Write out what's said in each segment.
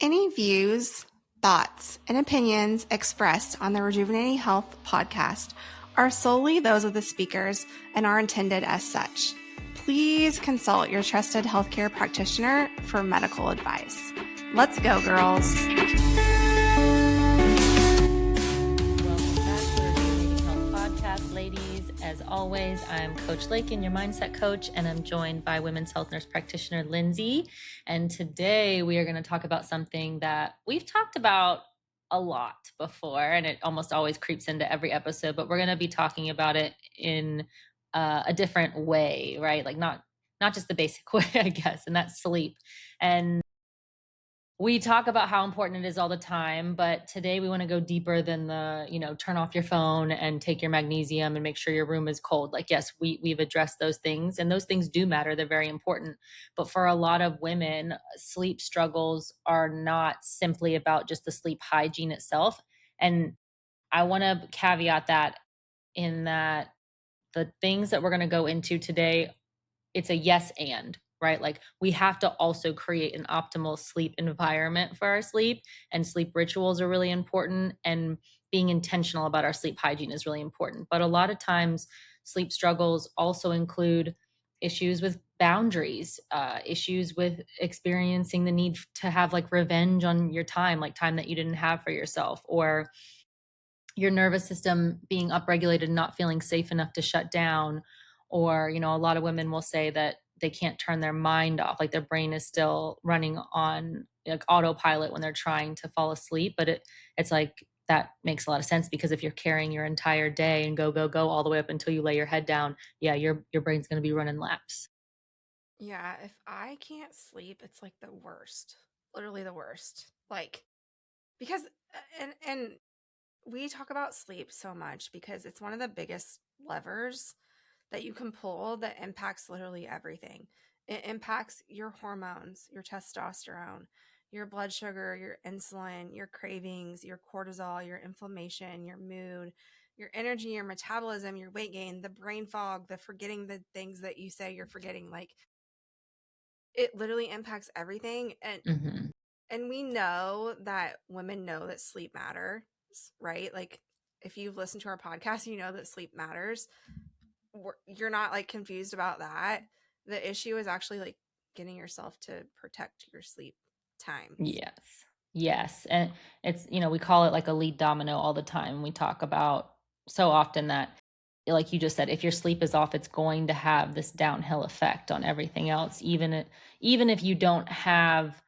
Any views, thoughts, and opinions expressed on the Rejuvenating Health podcast are solely those of the speakers and are intended as such. Please consult your trusted healthcare practitioner for medical advice. Let's go, girls. Welcome back to the Rejuvenating Health podcast, ladies. As always, I'm Coach Lakin, your mindset coach, and I'm joined by women's health nurse practitioner Lindsay. And today we are going to talk about something that we've talked about a lot before, and it almost always creeps into every episode, but we're going to be talking about it in a different way, right? Like not just the basic way, I guess, and that's sleep. And we talk about how important it is all the time, but today we want to go deeper than turn off your phone and take your magnesium and make sure your room is cold. Like, yes, we've addressed those things, and those things do matter. They're very important. But for a lot of women, sleep struggles are not simply about just the sleep hygiene itself. And I want to caveat that in that the things that we're going to go into today, it's a yes and, right? Like we have to also create an optimal sleep environment for our sleep, and sleep rituals are really important, and being intentional about our sleep hygiene is really important. But a lot of times sleep struggles also include issues with boundaries, issues with experiencing the need to have like revenge on your time, like time that you didn't have for yourself, or your nervous system being upregulated and not feeling safe enough to shut down. Or, a lot of women will say that they can't turn their mind off, like their brain is still running on like autopilot when they're trying to fall asleep. But it's like that makes a lot of sense, because if you're carrying your entire day and go all the way up until you lay your head down, yeah, your brain's going to be running laps. Yeah, if I can't sleep, it's like the worst. Literally the worst. Like, because, and we talk about sleep so much because it's one of the biggest levers that you can pull that impacts literally everything. It impacts your hormones, your testosterone, your blood sugar, your insulin, your cravings, your cortisol, your inflammation, your mood, your energy, your metabolism, your weight gain, the brain fog, the forgetting the things that you say you're forgetting. Like, it literally impacts everything. And we know that women know that sleep matters, right? Like, if you've listened to our podcast, you know that sleep matters. You're not like confused about that. The issue is actually like getting yourself to protect your sleep time. Yes. And it's, we call it like a lead domino all the time. We talk about so often that, like you just said, if your sleep is off, it's going to have this downhill effect on everything else, even if you don't have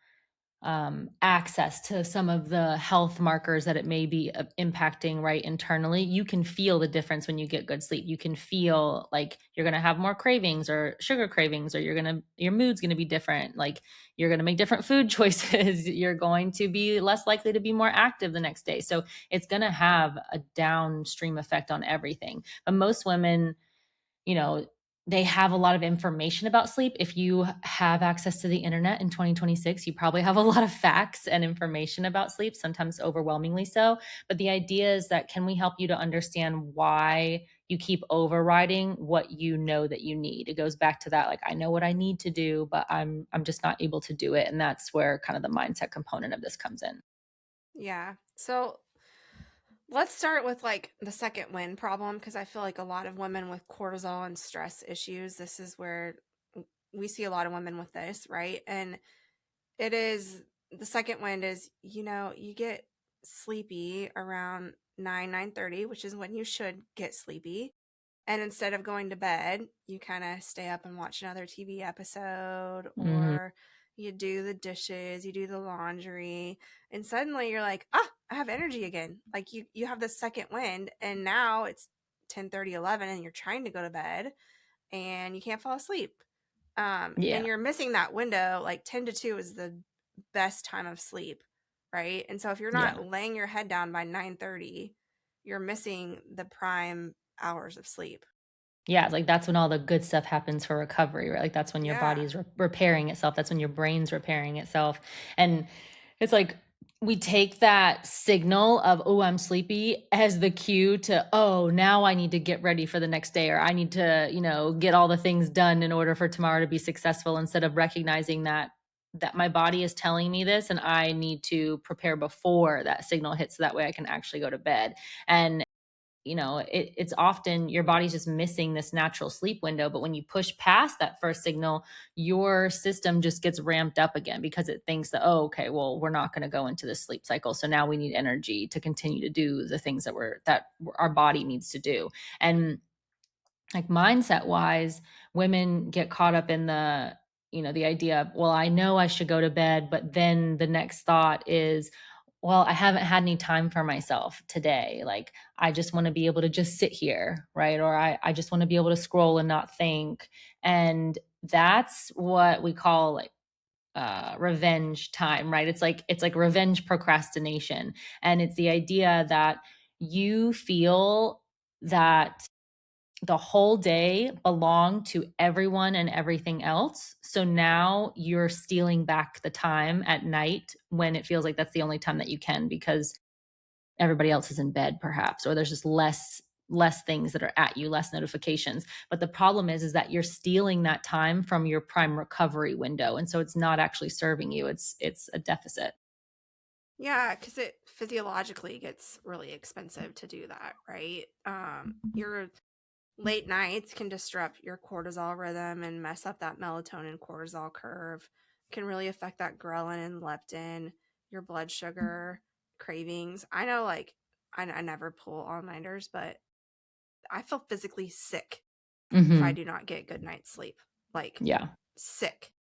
access to some of the health markers that it may be impacting right internally. You can feel the difference when you get good sleep. You can feel like you're going to have more cravings or sugar cravings, or your mood's going to be different. Like you're going to make different food choices. You're going to be less likely to be more active the next day. So it's going to have a downstream effect on everything. But most women, they have a lot of information about sleep. If you have access to the internet in 2026, you probably have a lot of facts and information about sleep, sometimes overwhelmingly so. But the idea is that, can we help you to understand why you keep overriding what you know that you need? It goes back to that, like, I know what I need to do, but I'm just not able to do it. And that's where kind of the mindset component of this comes in. Yeah. So let's start with like the second wind problem, because I feel like a lot of women with cortisol and stress issues, this is where we see a lot of women with this, right? And it is the second wind is, you get sleepy around 9:30, which is when you should get sleepy. And instead of going to bed, you kind of stay up and watch another TV episode, or you do the dishes, you do the laundry, and suddenly you're like, I have energy again. Like you have the second wind, and now it's 10:30, 11, and you're trying to go to bed and you can't fall asleep. And you're missing that window. Like 10 to 2 is the best time of sleep, right? And so if you're not laying your head down by 9:30, you're missing the prime hours of sleep. Yeah, like that's when all the good stuff happens for recovery, right? Like that's when your body is repairing itself. That's when your brain's repairing itself. And it's like we take that signal of, oh, I'm sleepy, as the cue to, oh, now I need to get ready for the next day, or I need to, get all the things done in order for tomorrow to be successful, instead of recognizing that that my body is telling me this and I need to prepare before that signal hits so that way I can actually go to bed. And it's often your body's just missing this natural sleep window. But when you push past that first signal, your system just gets ramped up again because it thinks that, oh, okay, well, we're not going to go into this sleep cycle. So now we need energy to continue to do the things that our body needs to do. And like mindset wise, women get caught up in the idea of, well, I know I should go to bed, but then the next thought is, well, I haven't had any time for myself today. Like, I just want to be able to just sit here, right? Or I just want to be able to scroll and not think. And that's what we call like revenge time, right? It's like revenge procrastination. And it's the idea that you feel that the whole day belonged to everyone and everything else. So now you're stealing back the time at night when it feels like that's the only time that you can because everybody else is in bed perhaps, or there's just less things that are at you, less notifications. But the problem is that you're stealing that time from your prime recovery window. And so it's not actually serving you. It's a deficit. Yeah, because it physiologically gets really expensive to do that, right? Your late nights can disrupt your cortisol rhythm and mess up that melatonin cortisol curve. Can really affect that ghrelin and leptin, your blood sugar, cravings. I know, like, I never pull all-nighters, but I feel physically sick if I Hmm. do not get good night's sleep. Like, Yeah. sick.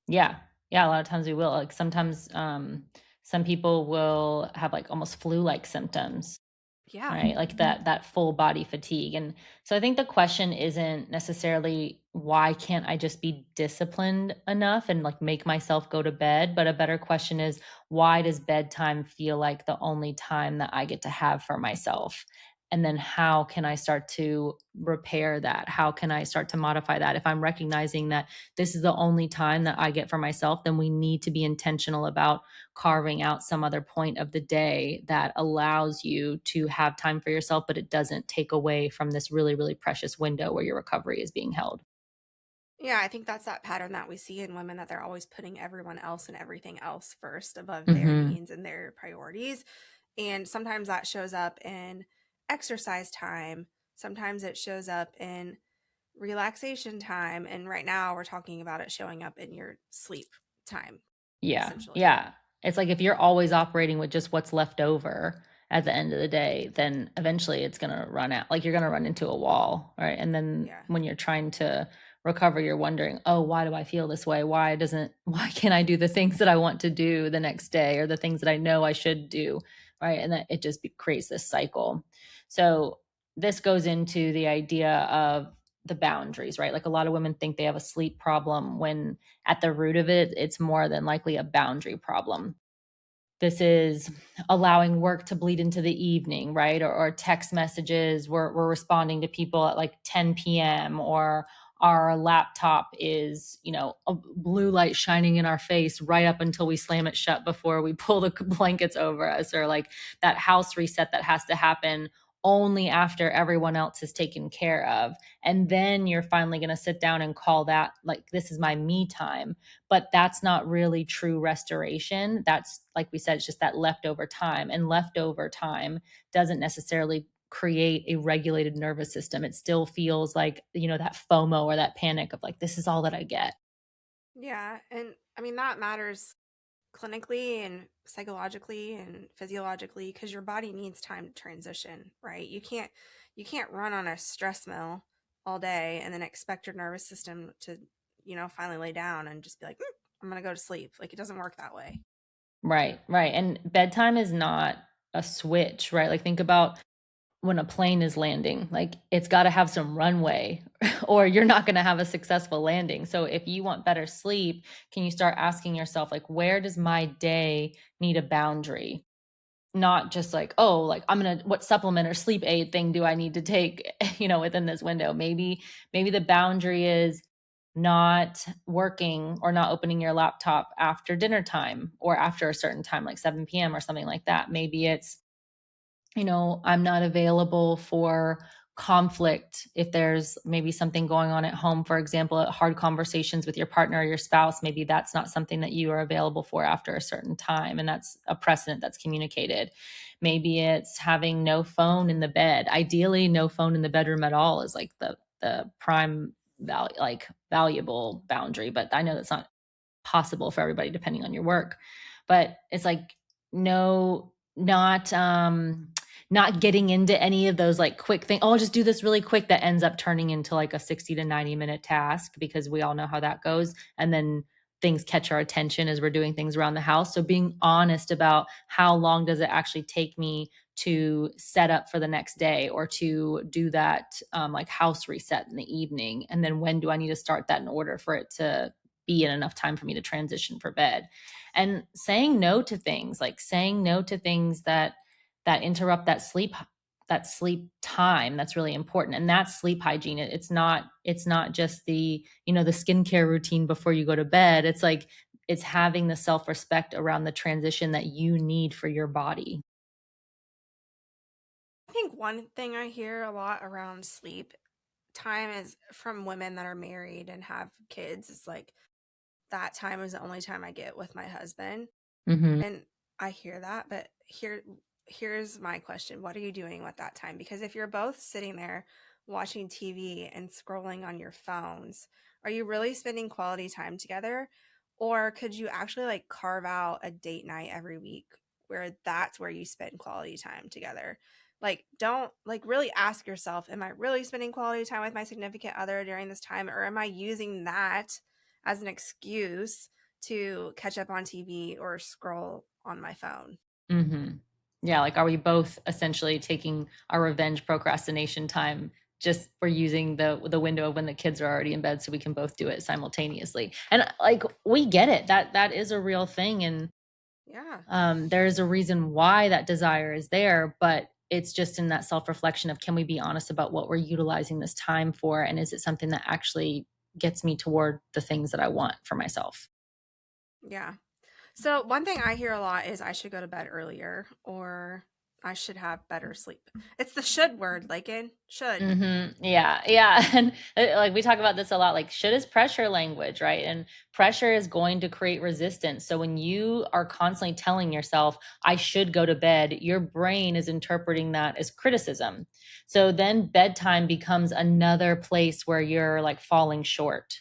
Yeah. Yeah, a lot of times we will. Like sometimes some people will have like almost flu-like symptoms, Yeah. right? Like that full body fatigue. And so I think the question isn't necessarily why can't I just be disciplined enough and like make myself go to bed, but a better question is why does bedtime feel like the only time that I get to have for myself? And then how can I start to repair that? How can I start to modify that? If I'm recognizing that this is the only time that I get for myself, then we need to be intentional about carving out some other point of the day that allows you to have time for yourself, but it doesn't take away from this really, really precious window where your recovery is being held. Yeah, I think that's that pattern that we see in women that they're always putting everyone else and everything else first above their Hmm. needs and their priorities. And sometimes that shows up in exercise time. Sometimes it shows up in relaxation time. And right now we're talking about it showing up in your sleep time, Yeah. essentially. Yeah. It's like if you're always operating with just what's left over at the end of the day, then eventually it's going to run out. Like you're going to run into a wall, right? And then Yeah. when you're trying to recover, you're wondering, "Oh, why do I feel this way? Why can't I do the things that I want to do the next day or the things that I know I should do?" Right? And that it just creates this cycle. So this goes into the idea of the boundaries, right? Like a lot of women think they have a sleep problem when at the root of it, it's more than likely a boundary problem. This is allowing work to bleed into the evening, right? Or text messages. We're responding to people at like 10 p.m. or our laptop is, a blue light shining in our face right up until we slam it shut before we pull the blankets over us, or like that house reset that has to happen only after everyone else is taken care of. And then you're finally going to sit down and call that like, this is my me time, but that's not really true restoration. That's like we said, it's just that leftover time. And leftover time doesn't necessarily create a regulated nervous system. It still feels like, that FOMO or that panic of like, this is all that I get. Yeah. And I mean, that matters clinically and psychologically and physiologically because your body needs time to transition, right? You can't run on a stress mill all day and then expect your nervous system to, finally lay down and just be like, I'm going to go to sleep. Like it doesn't work that way. Right, right. And bedtime is not a switch, right? Like think about when a plane is landing, like it's got to have some runway or you're not going to have a successful landing. So if you want better sleep, can you start asking yourself like where does my day need a boundary? Not just like, oh, like what supplement or sleep aid thing do I need to take, within this window? Maybe the boundary is not working or not opening your laptop after dinner time or after a certain time, like 7 p.m. or something like that. Maybe it's, I'm not available for conflict, if there's maybe something going on at home, for example, hard conversations with your partner or your spouse, maybe that's not something that you are available for after a certain time. And that's a precedent that's communicated. Maybe it's having no phone in the bed. Ideally, no phone in the bedroom at all is like the prime valuable boundary. But I know that's not possible for everybody depending on your work. But it's like no, not getting into any of those like quick things. Oh, I'll just do this really quick that ends up turning into like a 60 to 90-minute task, because we all know how that goes. And then things catch our attention as we're doing things around the house. So being honest about how long does it actually take me to set up for the next day, or to do that like house reset in the evening, and then when do I need to start that in order for it to be in enough time for me to transition for bed. And saying no to things, like saying no to things that interrupt that sleep time, that's really important. And that's sleep hygiene. It's not just the skincare routine before you go to bed. It's like it's having the self-respect around the transition that you need for your body. I think one thing I hear a lot around sleep time is from women that are married and have kids. It's like that time is the only time I get with my husband. Hmm. And I hear that, but here's my question. What are you doing with that time? Because if you're both sitting there watching TV and scrolling on your phones, are you really spending quality time together? Or could you actually like carve out a date night every week where that's where you spend quality time together? Like, don't like really ask yourself, am I really spending quality time with my significant other during this time? Or am I using that as an excuse to catch up on TV or scroll on my phone? Hmm. Yeah, like are we both essentially taking our revenge procrastination time, just for using the window of when the kids are already in bed so we can both do it simultaneously? And like we get it. That is a real thing. And Yeah. there's a reason why that desire is there, but it's just in that self-reflection of, can we be honest about what we're utilizing this time for, and is it something that actually gets me toward the things that I want for myself? Yeah. So one thing I hear a lot is I should go to bed earlier or I should have better sleep. It's the should word, Lakin. Should. Yeah, yeah. And like we talk about this a lot, like should is pressure language, right? And pressure is going to create resistance. So when you are constantly telling yourself, I should go to bed, your brain is interpreting that as criticism. So then bedtime becomes another place where you're like falling short,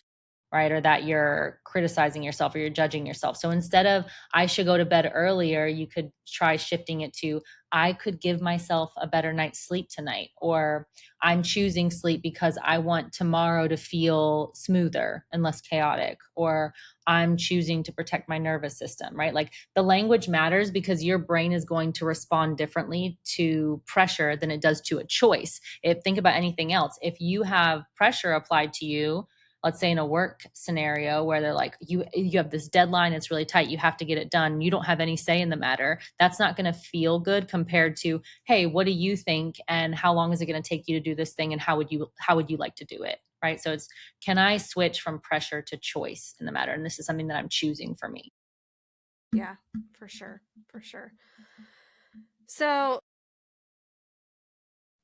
right? Or that you're criticizing yourself or you're judging yourself. So instead of I should go to bed earlier, you could try shifting it to I could give myself a better night's sleep tonight, or I'm choosing sleep because I want tomorrow to feel smoother and less chaotic, or I'm choosing to protect my nervous system, right? Like the language matters because your brain is going to respond differently to pressure than it does to a choice. If think about anything else, if you have pressure applied to you, let's say in a work scenario where they're like you have this deadline, it's really tight, you have to get it done, you don't have any say in the matter, that's not going to feel good compared to, hey, what do you think and how long is it going to take you to do this thing and how would you like to do it, right? So it's, can I switch from pressure to choice in the matter, and this is something that I'm choosing for me. Yeah, for sure. For sure. So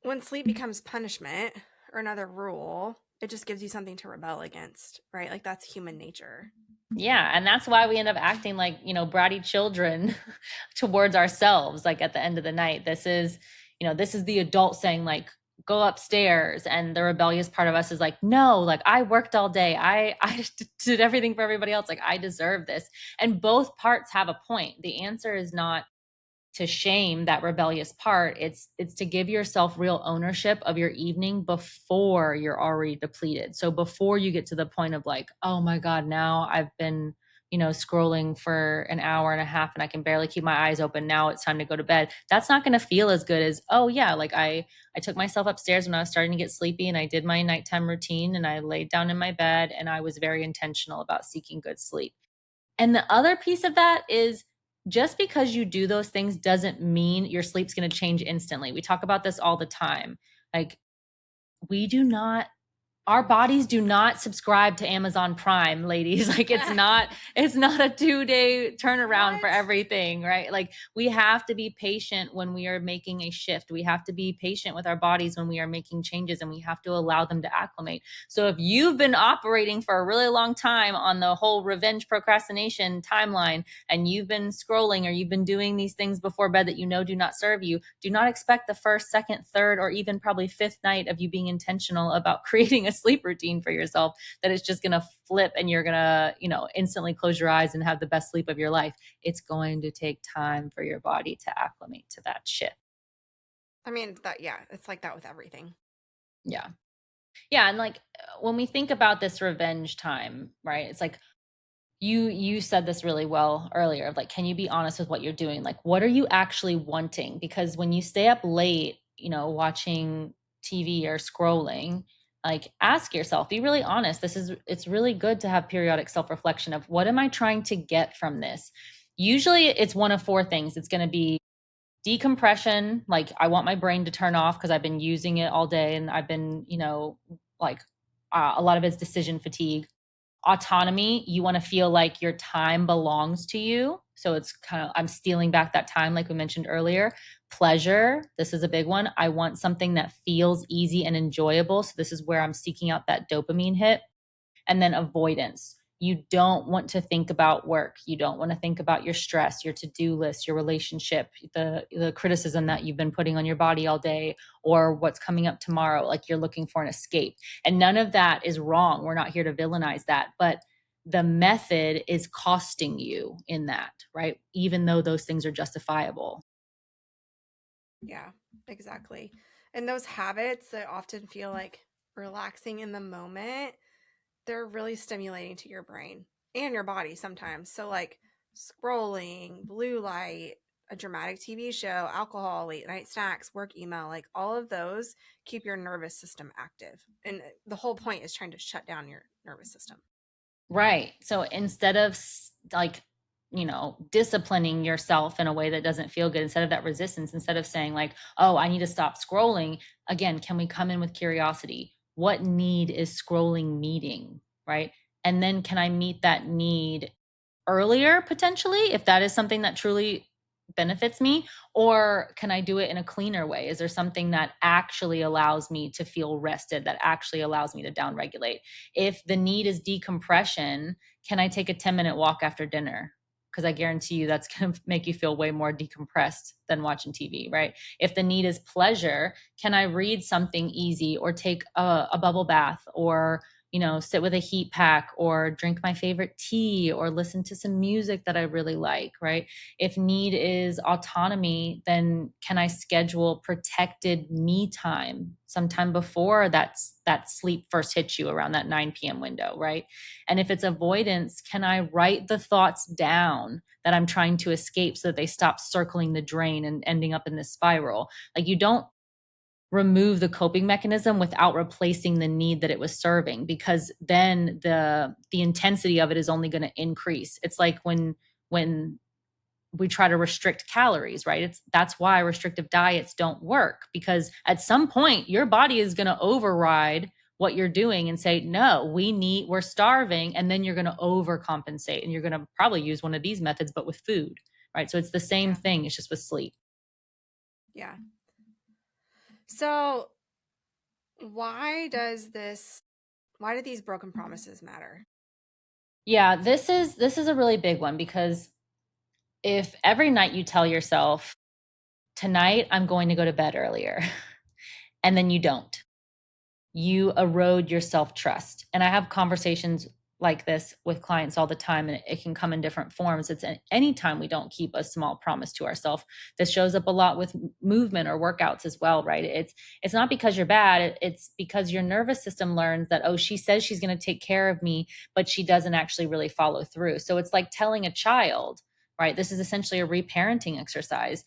when sleep becomes punishment or another rule, it just gives you something to rebel against, right? Like that's human nature. Yeah, and that's why we end up acting like, bratty children towards ourselves. Like at the end of the night, this is the adult saying like, go upstairs, and the rebellious part of us is like, no, like I worked all day. I did everything for everybody else. Like I deserve this. And both parts have a point. The answer is not to shame that rebellious part. It's to give yourself real ownership of your evening before you're already depleted. So before you get to the point of like, oh my god, now I've been scrolling for an hour and a half and I can barely keep my eyes open, now it's time to go to bed. That's not going to feel as good as, oh yeah, like I took myself upstairs when I was starting to get sleepy and I did my nighttime routine and I laid down in my bed and I was very intentional about seeking good sleep. And the other piece of that is, just because you do those things doesn't mean your sleep's going to change instantly. We talk about this all the time. Like, we do not our bodies do not subscribe to Amazon Prime, ladies. Like it's not a 2-day turnaround for What? everything, right? Like we have to be patient when we are making a shift. We have to be patient with our bodies when we are making changes, and we have to allow them to acclimate. So if you've been operating for a really long time on the whole revenge procrastination timeline, and you've been scrolling, or you've been doing these things before bed that you know do not serve you, do not expect the first, second, third, or even probably fifth night of you being intentional about creating a sleep routine for yourself that it's just going to flip and you're going to, instantly close your eyes and have the best sleep of your life. It's going to take time for your body to acclimate to that shift. I mean, yeah, it's like that with everything. Yeah. Yeah. And like when we think about this revenge time, right? It's like, you said this really well earlier of like, can you be honest with what you're doing? Like, what are you actually wanting? Because when you stay up late, watching TV or scrolling, like ask yourself, be really honest. It's really good to have periodic self-reflection of, what am I trying to get from this? Usually it's one of four things. It's going to be decompression. Like, I want my brain to turn off because I've been using it all day, and I've been, like, a lot of it's decision fatigue. Autonomy, you want to feel like your time belongs to you. So it's kind of, I'm stealing back that time, like we mentioned earlier. Pleasure, this is a big one. I want something that feels easy and enjoyable. So this is where I'm seeking out that dopamine hit. And then avoidance. You don't want to think about work. You don't want to think about your stress, your to-do list, your relationship, the criticism that you've been putting on your body all day, or what's coming up tomorrow. Like, you're looking for an escape. And none of that is wrong. We're not here to villainize that. But the method is costing you in that, right? Even though those things are justifiable. Yeah, exactly. And those habits that often feel like relaxing in the moment, they're really stimulating to your brain and your body sometimes. So, like scrolling, blue light, a dramatic TV show, alcohol, late night snacks, work email, like all of those keep your nervous system active. And the whole point is trying to shut down your nervous system. Right. So instead of like, disciplining yourself in a way that doesn't feel good, instead of that resistance, instead of saying like, oh, I need to stop scrolling, again, can we come in with curiosity? What need is scrolling meeting? Right. And then can I meet that need earlier potentially, if that is something that truly benefits me? Or can I do it in a cleaner way? Is there something that actually allows me to feel rested, that actually allows me to downregulate? If the need is decompression, can I take a 10-minute walk after dinner? Because I guarantee you that's going to make you feel way more decompressed than watching TV, right? If the need is pleasure, can I read something easy, or take a bubble bath, or sit with a heat pack, or drink my favorite tea, or listen to some music that I really like, right? If need is autonomy, then can I schedule protected me time sometime before that sleep first hits you around that 9 p.m. window, right? And if it's avoidance, can I write the thoughts down that I'm trying to escape so that they stop circling the drain and ending up in this spiral? Like, you don't remove the coping mechanism without replacing the need that it was serving, because then the intensity of it is only going to increase. It's like when we try to restrict calories, right? That's why restrictive diets don't work, because at some point your body is going to override what you're doing and say, no, we're starving. And then you're going to overcompensate, and you're going to probably use one of these methods, but with food, right? So it's the same Yeah. thing. It's just with sleep. Yeah. So, why do these broken promises matter? Yeah, this is a really big one, because if every night you tell yourself, tonight I'm going to go to bed earlier, and then you don't, you erode your self-trust. And I have conversations like this with clients all the time, and it can come in different forms. It's anytime we don't keep a small promise to ourselves. This shows up a lot with movement or workouts as well, right? It's not because you're bad. It's because your nervous system learns that, oh, she says she's going to take care of me, but she doesn't actually really follow through. So it's like telling a child, right? This is essentially a reparenting exercise.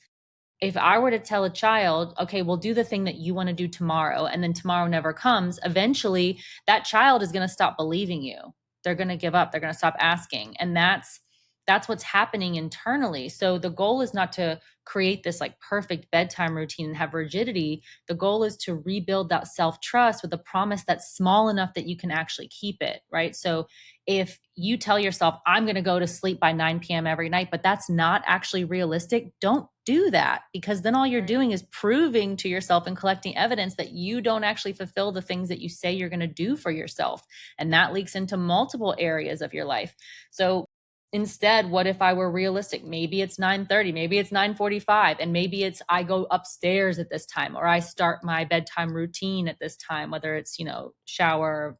If I were to tell a child, okay, we'll do the thing that you want to do tomorrow, and then tomorrow never comes, eventually that child is going to stop believing you. They're going to give up. They're going to stop asking. And that's that's what's happening internally. So the goal is not to create this like perfect bedtime routine and have rigidity. The goal is to rebuild that self-trust with a promise that's small enough that you can actually keep it, right? So if you tell yourself, I'm going to go to sleep by 9 p.m. every night, but that's not actually realistic, don't do that, because then all you're Right. doing is proving to yourself and collecting evidence that you don't actually fulfill the things that you say you're going to do for yourself. And that leaks into multiple areas of your life. So instead, what if I were realistic? Maybe it's 9:30, maybe it's 9:45, and maybe it's I go upstairs at this time, or I start my bedtime routine at this time, whether it's, shower,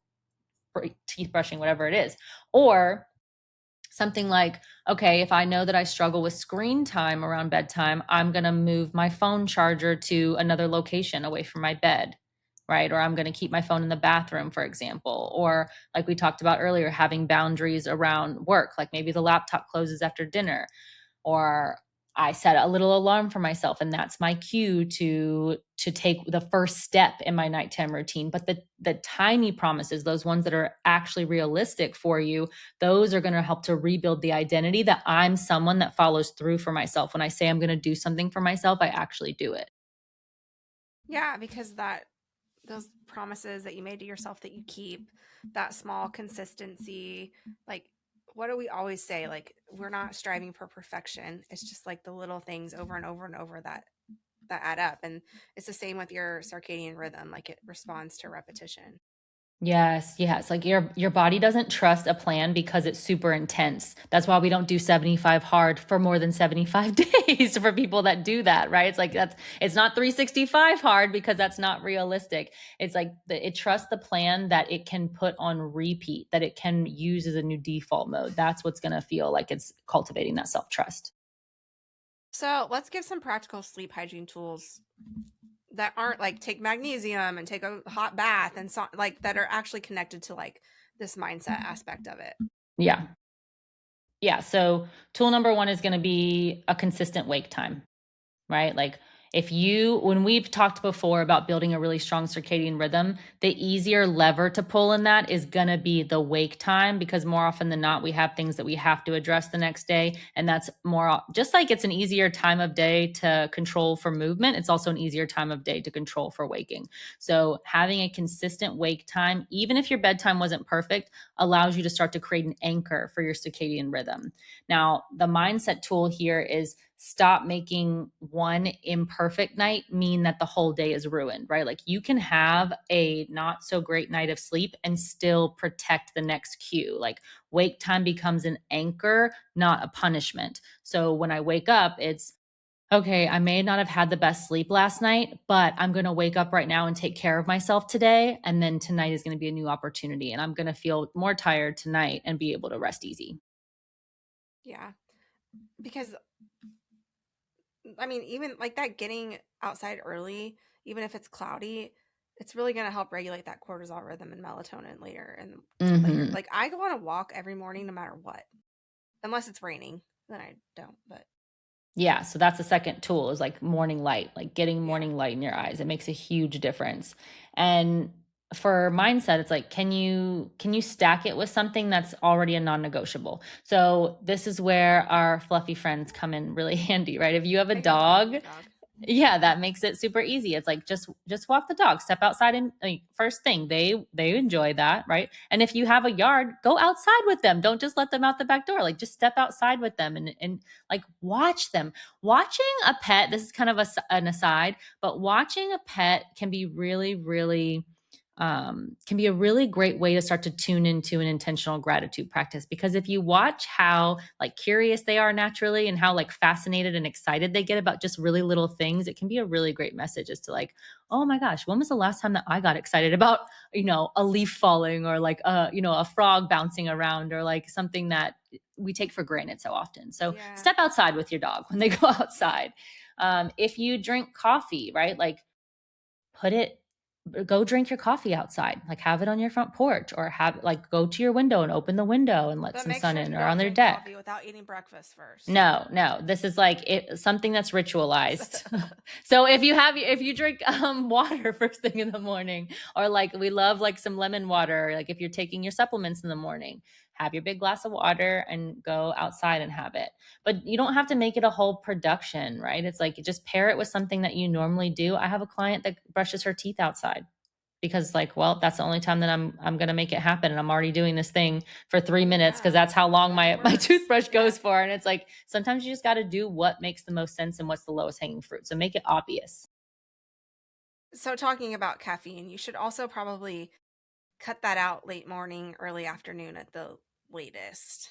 teeth brushing, whatever it is. Or something like, okay, if I know that I struggle with screen time around bedtime, I'm going to move my phone charger to another location away from my bed, right? Or I'm going to keep my phone in the bathroom, for example. Or like we talked about earlier, having boundaries around work, like maybe the laptop closes after dinner, or I set a little alarm for myself, and that's my cue to take the first step in my nighttime routine. But the tiny promises, those ones that are actually realistic for you, those are going to help to rebuild the identity that I'm someone that follows through for myself. When I say I'm going to do something for myself, I actually do it. Yeah, because those promises that you made to yourself that you keep, that small consistency, like what do we always say? Like we're not striving for perfection. It's just like the little things over and over and over that add up. And it's the same with your circadian rhythm, like it responds to repetition. Yes, yes. Like your body doesn't trust a plan because it's super intense. That's why we don't do 75 hard for more than 75 days for people that do that, right? It's like it's not 365 hard because that's not realistic. It's like it trusts the plan that it can put on repeat, that it can use as a new default mode. That's what's going to feel like it's cultivating that self-trust. So let's give some practical sleep hygiene tools that aren't like take magnesium and take a hot bath and so like that are actually connected to like this mindset aspect of it. Yeah. Yeah, so tool number 1 is going to be a consistent wake time, right? Like when we've talked before about building a really strong circadian rhythm, the easier lever to pull in that is going to be the wake time, because more often than not, we have things that we have to address the next day. And that's just like it's an easier time of day to control for movement, it's also an easier time of day to control for waking. So having a consistent wake time, even if your bedtime wasn't perfect, allows you to start to create an anchor for your circadian rhythm. Now, the mindset tool here is stop making one imperfect night mean that the whole day is ruined, right? Like you can have a not so great night of sleep and still protect the next cue. Like wake time becomes an anchor, not a punishment. So when I wake up, it's okay, I may not have had the best sleep last night, but I'm going to wake up right now and take care of myself today. And then tonight is going to be a new opportunity. And I'm going to feel more tired tonight and be able to rest easy. Yeah. Because I mean, even like that getting outside early, even if it's cloudy, it's really going to help regulate that cortisol rhythm and melatonin later and later. Hmm. Like I go on a walk every morning no matter what. Unless it's raining, then I don't, but Yeah, so that's the second tool is like morning light, like getting yeah. morning light in your eyes. It makes a huge difference. And for mindset, it's like can you stack it with something that's already a non-negotiable? So this is where our fluffy friends come in really handy, right? If you have a I have a dog, fluffy dog. yeah, that makes it super easy. It's like just walk the dog, step outside, and like, first thing they enjoy that, right? And if you have a yard, go outside with them. Don't just let them out the back door. Like just step outside with them and like watch them. Watching a pet, this is kind of an aside, but watching a pet can be can be a really great way to start to tune into an intentional gratitude practice, because if you watch how like curious they are naturally and how like fascinated and excited they get about just really little things, it can be a really great message as to like, oh my gosh, when was the last time that I got excited about, a leaf falling, or like a frog bouncing around, or like something that we take for granted so often. So Yeah. step outside with your dog when they go outside. If you drink coffee, right, like put it go drink your coffee outside, like have it on your front porch, or have like go to your window and open the window and let But some make sun sure in, you or don't on their drink deck. coffee without eating breakfast first. No, no, this is like something that's ritualized. So if you drink water first thing in the morning, or like we love like some lemon water, like if you're taking your supplements in the morning, have your big glass of water and go outside and have it. But you don't have to make it a whole production, right? It's like just pair it with something that you normally do. I have a client that brushes her teeth outside because like, well, that's the only time that I'm going to make it happen, and I'm already doing this thing for 3 minutes because Yeah, that's how long that my works. toothbrush Yeah. goes for. And it's like sometimes you just got to do what makes the most sense and what's the lowest hanging fruit. So make it obvious. So talking about caffeine, you should also probably cut that out late morning, early afternoon at the latest.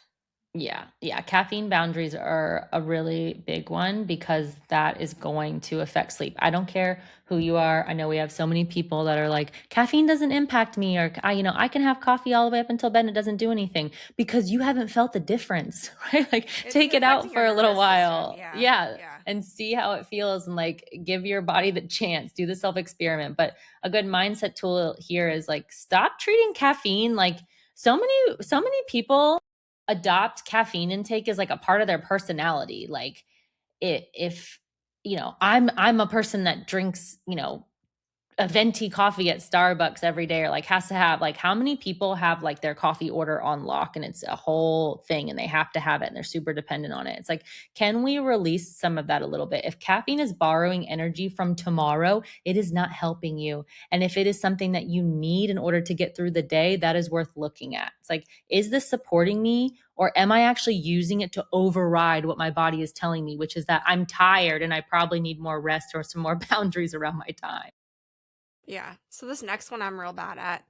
Yeah. Yeah. Caffeine boundaries are a really big one because that is going to affect sleep. I don't care who you are. I know we have so many people that are like, caffeine doesn't impact me, or I can have coffee all the way up until bed and it doesn't do anything because you haven't felt the difference, right? Like It's take it out affecting your for a little nervous system. while. Yeah. Yeah. Yeah. And see how it feels and like give your body the chance, do the self experiment. But a good mindset tool here is like, stop treating caffeine like so many people adopt caffeine intake as like a part of their personality. Like if I'm a person that drinks, a venti coffee at Starbucks every day, or like has to have, like, how many people have like their coffee order on lock and it's a whole thing and they have to have it and they're super dependent on it. It's like, can we release some of that a little bit? If caffeine is borrowing energy from tomorrow, it is not helping you. And if it is something that you need in order to get through the day, that is worth looking at. It's like, is this supporting me? Or am I actually using it to override what my body is telling me, which is that I'm tired and I probably need more rest or some more boundaries around my time? Yeah. So this next one I'm real bad at,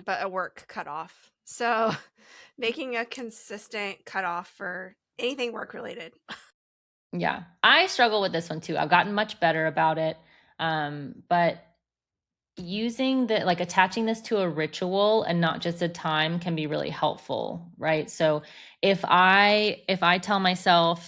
but a work cutoff. So making a consistent cutoff for anything work related. Yeah, I struggle with this one too. I've gotten much better about it. But using the like attaching this to a ritual and not just a time can be really helpful, right? So if I tell myself,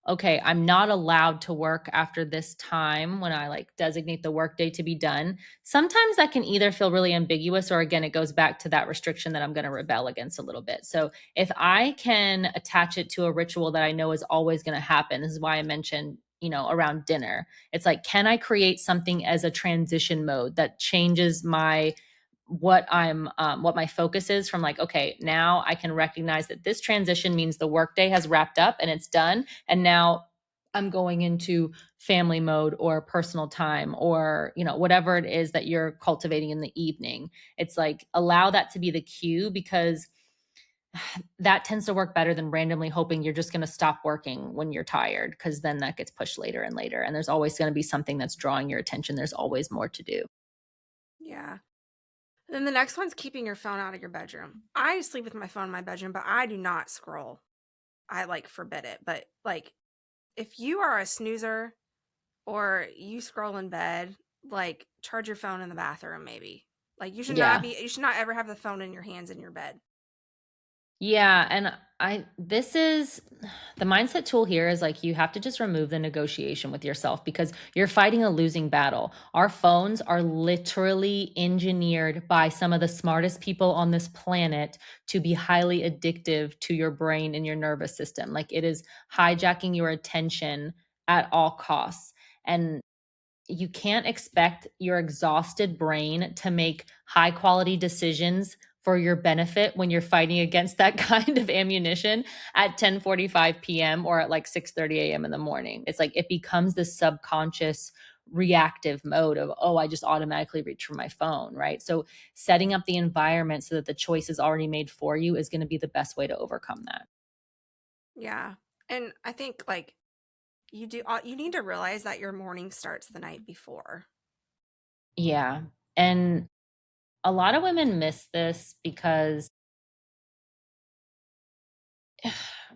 okay, I'm not allowed to work after this time when I like designate the workday to be done, sometimes that can either feel really ambiguous, or again, it goes back to that restriction that I'm going to rebel against a little bit. So if I can attach it to a ritual that I know is always going to happen, this is why I mentioned, around dinner. It's like, can I create something as a transition mode that changes what my focus is from like, okay, now I can recognize that this transition means the workday has wrapped up and it's done. And now I'm going into family mode or personal time, or, whatever it is that you're cultivating in the evening. It's like, allow that to be the cue, because that tends to work better than randomly hoping you're just going to stop working when you're tired, because then that gets pushed later and later. And there's always going to be something that's drawing your attention. There's always more to do. Yeah. Then the next one's keeping your phone out of your bedroom. I sleep with my phone in my bedroom, but I do not scroll. I like forbid it. But like if you are a snoozer or you scroll in bed, like charge your phone in the bathroom maybe. Like Yeah. you should not ever have the phone in your hands in your bed. Yeah, and this is the mindset tool here is like, you have to just remove the negotiation with yourself because you're fighting a losing battle. Our phones are literally engineered by some of the smartest people on this planet to be highly addictive to your brain and your nervous system. Like, it is hijacking your attention at all costs. And you can't expect your exhausted brain to make high quality decisions for your benefit when you're fighting against that kind of ammunition at 10:45 p.m. or at like 6:30 a.m. in the morning. It's like it becomes this subconscious reactive mode of, oh, I just automatically reach for my phone, right? So setting up the environment so that the choice is already made for you is going to be the best way to overcome that. Yeah. And I think like you need to realize that your morning starts the night before. Yeah. And a lot of women miss this because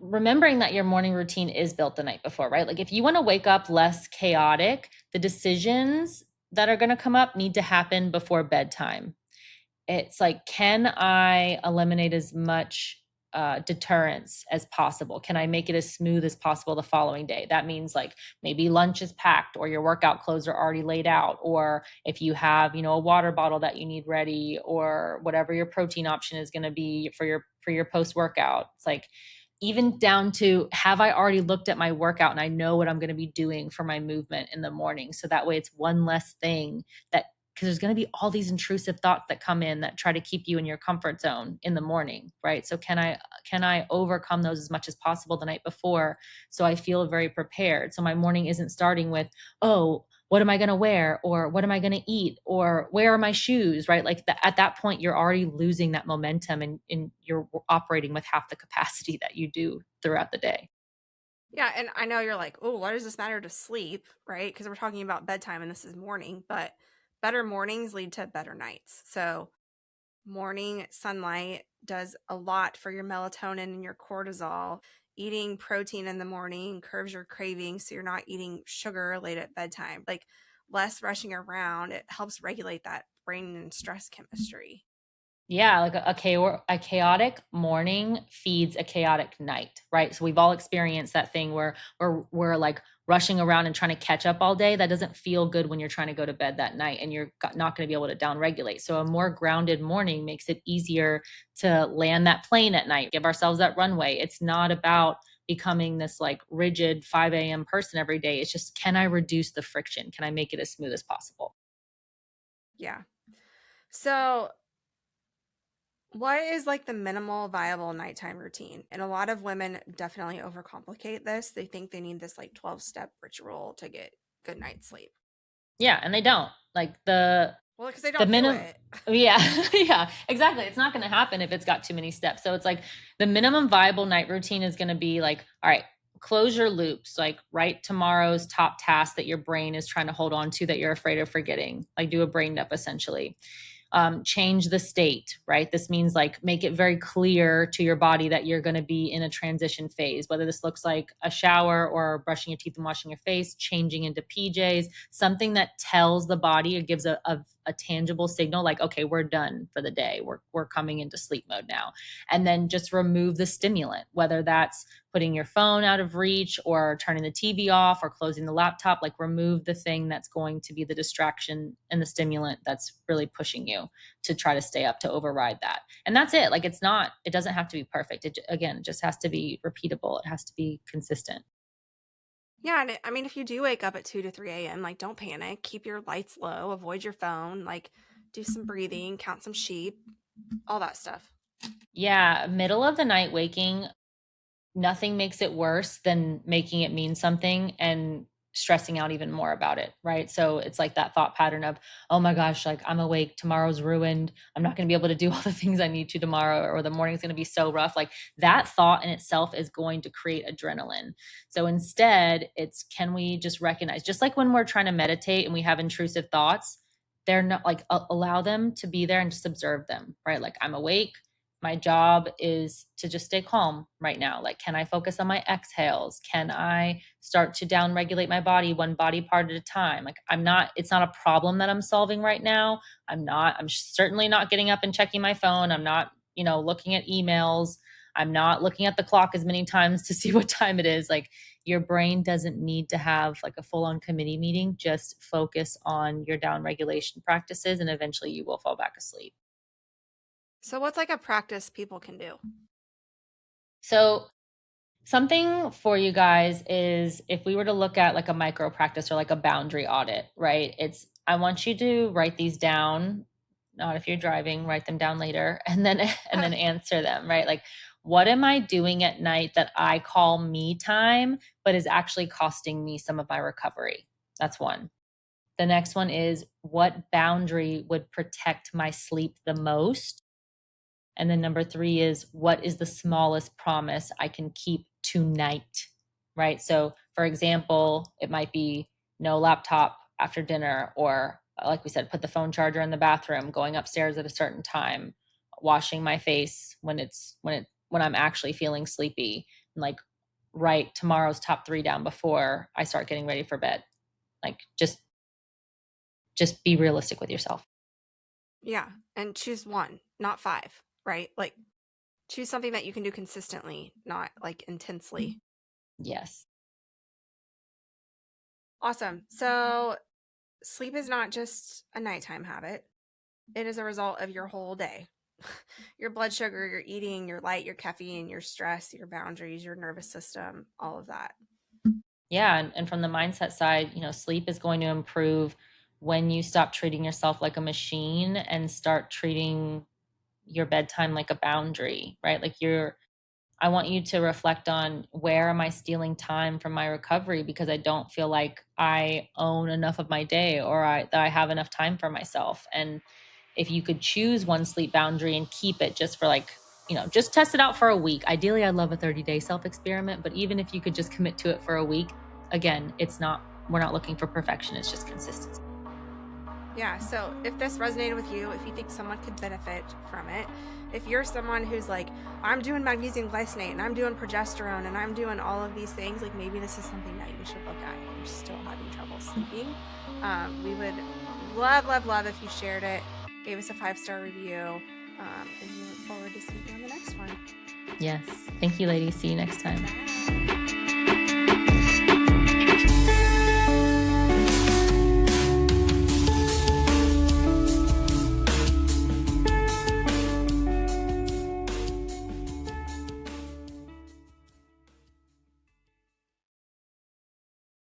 remembering that your morning routine is built the night before, right? Like, if you want to wake up less chaotic, the decisions that are going to come up need to happen before bedtime. It's like, can I eliminate as much deterrence as possible? Can I make it as smooth as possible the following day? That means like maybe lunch is packed or your workout clothes are already laid out, or if you have, a water bottle that you need ready, or whatever your protein option is going to be for your post workout. It's like, even down to, have I already looked at my workout and I know what I'm going to be doing for my movement in the morning, so that way it's one less thing that because there's going to be all these intrusive thoughts that come in that try to keep you in your comfort zone in the morning, right? So can I overcome those as much as possible the night before, so I feel very prepared, so my morning isn't starting with, oh, what am I going to wear, or what am I going to eat, or where are my shoes, right? Like at that point you're already losing that momentum, and you're operating with half the capacity that you do throughout the day. Yeah, and I know you're like, oh, why does this matter to sleep, right? Because we're talking about bedtime and this is morning, but better mornings lead to better nights. So morning sunlight does a lot for your melatonin and your cortisol. Eating protein in the morning curbs your cravings, so you're not eating sugar late at bedtime. Like less rushing around, it helps regulate that brain and stress chemistry. Yeah, like a chaotic morning feeds a chaotic night, right? So we've all experienced that thing where we're like rushing around and trying to catch up all day. That doesn't feel good when you're trying to go to bed that night, and you're not going to be able to downregulate. So a more grounded morning makes it easier to land that plane at night, give ourselves that runway. It's not about becoming this like rigid 5 a.m. person every day. It's just, can I reduce the friction? Can I make it as smooth as possible? Yeah. So what is like the minimal viable nighttime routine? And a lot of women definitely overcomplicate this. They think they need this like 12-step ritual to get good night's sleep. Yeah, and they don't. Like Well, because they the don't do minimum, it. yeah, yeah, exactly. It's not going to happen if it's got too many steps. So it's like the minimum viable night routine is going to be like, all right, close your loops, like write tomorrow's top task that your brain is trying to hold on to, that you're afraid of forgetting, like do a brain dump essentially. Change the state, right? This means like make it very clear to your body that you're going to be in a transition phase, whether this looks like a shower or brushing your teeth and washing your face, changing into PJs, something that tells the body, it gives a tangible signal like, okay, we're done for the day. We're coming into sleep mode now. And then just remove the stimulant, whether that's putting your phone out of reach or turning the TV off or closing the laptop. Like remove the thing that's going to be the distraction and the stimulant that's really pushing you to try to stay up, to override that. And that's it. Like it doesn't have to be perfect. It just has to be repeatable. It has to be consistent. Yeah, and I mean, if you do wake up at 2 to 3 a.m., like, don't panic. Keep your lights low, avoid your phone, like, do some breathing, count some sheep, all that stuff. Yeah. Middle of the night waking, nothing makes it worse than making it mean something and stressing out even more about it, right? So it's like that thought pattern of, oh my gosh, like I'm awake, tomorrow's ruined, I'm not going to be able to do all the things I need to tomorrow, or the morning's going to be so rough. Like that thought in itself is going to create adrenaline. So instead, it's, can we just recognize, just like when we're trying to meditate and we have intrusive thoughts, they're not like, allow them to be there and just observe them, right? Like I'm awake, my job is to just stay calm right now. Like, can I focus on my exhales? Can I start to down regulate my body one body part at a time? Like, it's not a problem that I'm solving right now. I'm certainly not getting up and checking my phone. I'm not, looking at emails. I'm not looking at the clock as many times to see what time it is. Like, your brain doesn't need to have like a full on committee meeting. Just focus on your down regulation practices, and eventually you will fall back asleep. So, what's like a practice people can do? So, something for you guys is, if we were to look at like a micro practice or like a boundary audit, right? I want you to write these down, not if you're driving, write them down later, and then and then answer them, right? Like, what am I doing at night that I call me time but is actually costing me some of my recovery? That's one. The next one is, what boundary would protect my sleep the most? And then number three is, what is the smallest promise I can keep tonight? Right. So, for example, it might be no laptop after dinner, or like we said, put the phone charger in the bathroom, going upstairs at a certain time, washing my face when I'm actually feeling sleepy, and like write tomorrow's top three down before I start getting ready for bed. Like just be realistic with yourself. Yeah, and choose one, not five, right? Like, choose something that you can do consistently, not like intensely. Yes. Awesome. So, sleep is not just a nighttime habit, it is a result of your whole day. Your blood sugar, your eating, your light, your caffeine, your stress, your boundaries, your nervous system, all of that. Yeah, and from the mindset side, sleep is going to improve when you stop treating yourself like a machine and start treating your bedtime like a boundary, right? Like I want you to reflect on, where am I stealing time from my recovery because I don't feel like I own enough of my day, or that I have enough time for myself. And if you could choose one sleep boundary and keep it just for like, just test it out for a week. Ideally, I love a 30-day self-experiment, but even if you could just commit to it for a week, again, we're not looking for perfection. It's just consistency. Yeah, so if this resonated with you, if you think someone could benefit from it, if you're someone who's like, I'm doing magnesium glycinate and I'm doing progesterone and I'm doing all of these things, like maybe this is something that you should look at if you're still having trouble sleeping. We would love if you shared it, gave us a 5-star review, and we look forward to seeing you on the next one. Yes. Thank you, ladies. See you next time. Bye.